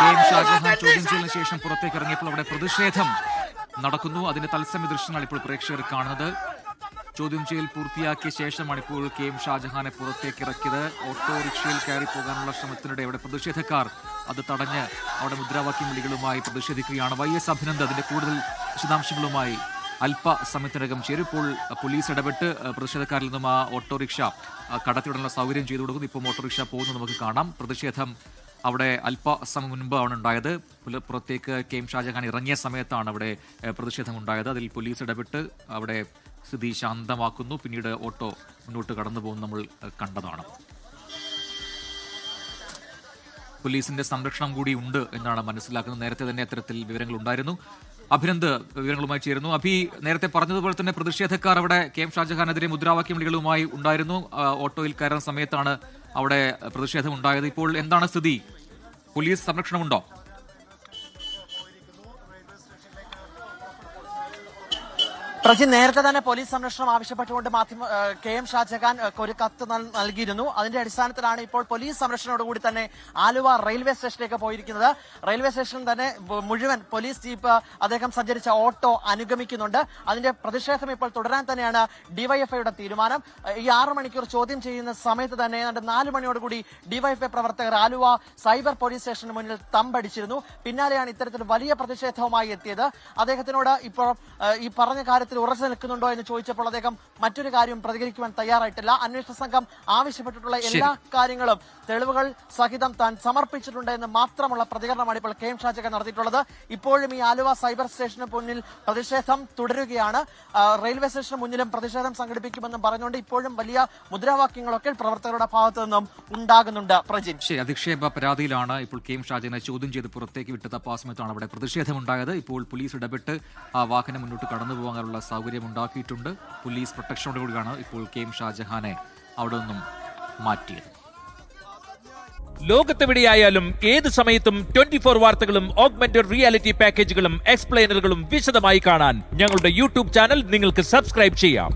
K M. Shah Jahan ചോദ്യം ചെയ്യലിന് ശേഷം പുറത്തേക്ക് ഇറങ്ങിയപ്പോൾ അവിടെ പ്രതിഷേധം നടക്കുന്നു. അതിന്റെ തത്സമയ ദൃശ്യങ്ങളാണ് ഇപ്പോൾ പ്രേക്ഷകർ കാണുന്നത്. ചോദ്യം ചെയ്യൽ പൂർത്തിയാക്കിയ ശേഷമാണ് ഇപ്പോൾ കെ.എം. ഷാജഹാനെ പുറത്തേക്ക് ഇറക്കിയത്. ഓട്ടോറിക്ഷയിൽ കയറി പോകാനുള്ള ശ്രമത്തിനിടെ അവിടെ പ്രതിഷേധക്കാർ അത് തടഞ്ഞ് അവിടെ മുദ്രാവാക്യം വിളികളുമായി പ്രതിഷേധിക്കുകയാണ്. YS അഭിനന്ദ് അതിന്റെ കൂടുതൽ വിശദാംശങ്ങളുമായി അല്പസമയത്തിനകം ചേരും. ഇപ്പോൾ പോലീസ് ഇടപെട്ട് പ്രതിഷേധക്കാരിൽ നിന്നും ആ ഓട്ടോറിക്ഷ കടത്തിവിടാനുള്ള സൗകര്യം ചെയ്തു കൊടുക്കുന്നു. ഇപ്പോൾ ഓട്ടോറിക്ഷ പോകുന്നത് നമുക്ക് കാണാം. പ്രതിഷേധം അവിടെ അല്പസമയം മുൻപാണ് ഉണ്ടായത്. പുറത്തേക്ക് കെ.എം. ഷാജഹാൻ ഇറങ്ങിയ സമയത്താണ് അവിടെ പ്രതിഷേധം ഉണ്ടായത്. അതിൽ പോലീസ് ഇടപെട്ട് അവിടെ സ്ഥിതി ശാന്തമാക്കുന്നു. പിന്നീട് ഓട്ടോ മുന്നോട്ട് കടന്നു പോകുന്നത് നമ്മൾ കണ്ടതാണ്. പോലീസിന്റെ സംരക്ഷണം കൂടി ഉണ്ട് എന്നാണ് മനസ്സിലാക്കുന്നത്. നേരത്തെ തന്നെ അത്തരത്തിൽ വിവരങ്ങൾ ഉണ്ടായിരുന്നു. അഭിനന്ദ് വിവരങ്ങളുമായി ചേരുന്നു. നേരത്തെ പറഞ്ഞതുപോലെ തന്നെ പ്രതിഷേധക്കാർ അവിടെ കെ.എം. ഷാജഹാനെതിരെ മുദ്രാവാക്യം വിളികളുമായി ഉണ്ടായിരുന്നു. ഓട്ടോയിൽ കയറുന്ന സമയത്താണ് അവിടെ പ്രതിഷേധം ഉണ്ടായത്. ഇപ്പോൾ എന്താണ് സ്ഥിതി? പോലീസ് സംരക്ഷണമുണ്ടോ? പ്രജി, നേരത്തെ തന്നെ പോലീസ് സംരക്ഷണം ആവശ്യപ്പെട്ടുകൊണ്ട് കെ.എം. ഷാജഹാൻ ഒരു കത്ത് നൽകിയിരുന്നു. അതിന്റെ അടിസ്ഥാനത്തിലാണ് ഇപ്പോൾ പോലീസ് സംരക്ഷണത്തോടുകൂടി തന്നെ ആലുവ റെയിൽവേ സ്റ്റേഷനിലേക്ക് പോയിരിക്കുന്നത്. റെയിൽവേ സ്റ്റേഷനിൽ തന്നെ മുഴുവൻ പോലീസ് ജീപ്പ് അദ്ദേഹം സഞ്ചരിച്ച ഓട്ടോ അനുഗമിക്കുന്നുണ്ട്. അതിന്റെ പ്രതിഷേധം ഇപ്പോൾ തുടരാൻ തന്നെയാണ് ഡിവൈഎഫ്ഐയുടെ തീരുമാനം. ഈ 6 മണിക്കൂർ ചോദ്യം ചെയ്യുന്ന സമയത്ത് തന്നെ ഏതാണ്ട് 4 മണിയോടുകൂടി ഡിവൈഎഫ്ഐ പ്രവർത്തകർ ആലുവ സൈബർ പോലീസ് സ്റ്റേഷന് മുന്നിൽ തമ്പടിച്ചിരുന്നു. പിന്നാലെയാണ് ഇത്തരത്തിൽ വലിയ പ്രതിഷേധവുമായി എത്തിയത്. അദ്ദേഹത്തിനോട് ഇപ്പോൾ ഈ പറഞ്ഞ കാര്യത്തിൽ ഉറച്ചു നിൽക്കുന്നുണ്ടോ എന്ന് ചോദിച്ചപ്പോൾ അദ്ദേഹം മറ്റൊരു കാര്യം പ്രതികരിക്കുവാൻ തയ്യാറായിട്ടില്ല. അന്വേഷണ സംഘം ആവശ്യപ്പെട്ടിട്ടുള്ള എല്ലാ കാര്യങ്ങളും തെളിവുകൾ സഹിതം താൻ സമർപ്പിച്ചിട്ടുണ്ട് എന്ന് മാത്രമുള്ള പ്രതികരണമാണ് ഇപ്പോൾ കെ.എം. ഷാജഹാൻ നടത്തിയിട്ടുള്ളത്. ഇപ്പോഴും ഈ ആലുവ സൈബർ സ്റ്റേഷന് മുന്നിൽ പ്രതിഷേധം തുടരുകയാണ്. റെയിൽവേ സ്റ്റേഷന് മുന്നിലും പ്രതിഷേധം സംഘടിപ്പിക്കുമെന്നും പറഞ്ഞുകൊണ്ട് ഇപ്പോഴും വലിയ മുദ്രാവാക്യങ്ങളൊക്കെ പ്രവർത്തകരുടെ ഭാഗത്തു നിന്നും ഉണ്ടാകുന്നുണ്ട്. പ്രജിൻ, അധിക്ഷേപ പരാതിയിലാണ് ഇപ്പോൾ കെ.എം. ഷാജഹാനെ ചോദ്യം ചെയ്ത് പുറത്തേക്ക് വിട്ടത്. ആ സമയത്താണ് അവിടെ പ്രതിഷേധമുണ്ടായത്. ഇപ്പോൾ പോലീസ് ഇടപെട്ട് ആ വാഹനം മുന്നോട്ട് കടന്നു പോകാനുള്ള സൗകര്യം ഉണ്ടാക്കിയിട്ടുണ്ട്. പോലീസ് പ്രൊട്ടക്ഷനോട് കൂടിയാണ് ഇപ്പോൾ കെ.എം. ഷാജഹാനെ അവിടെ നിന്നും മാറ്റിയത്. ലോകത്തെവിടെയായാലും ഏത് സമയത്തും 24 വാർത്തകളും ഓഗ്മെന്റഡ് റിയാലിറ്റി പാക്കേജുകളും എക്സ്പ്ലെയിനറുകളും വിശദമായി കാണാൻ ഞങ്ങളുടെ യൂട്യൂബ് ചാനൽ നിങ്ങൾക്ക് സബ്സ്ക്രൈബ് ചെയ്യാം.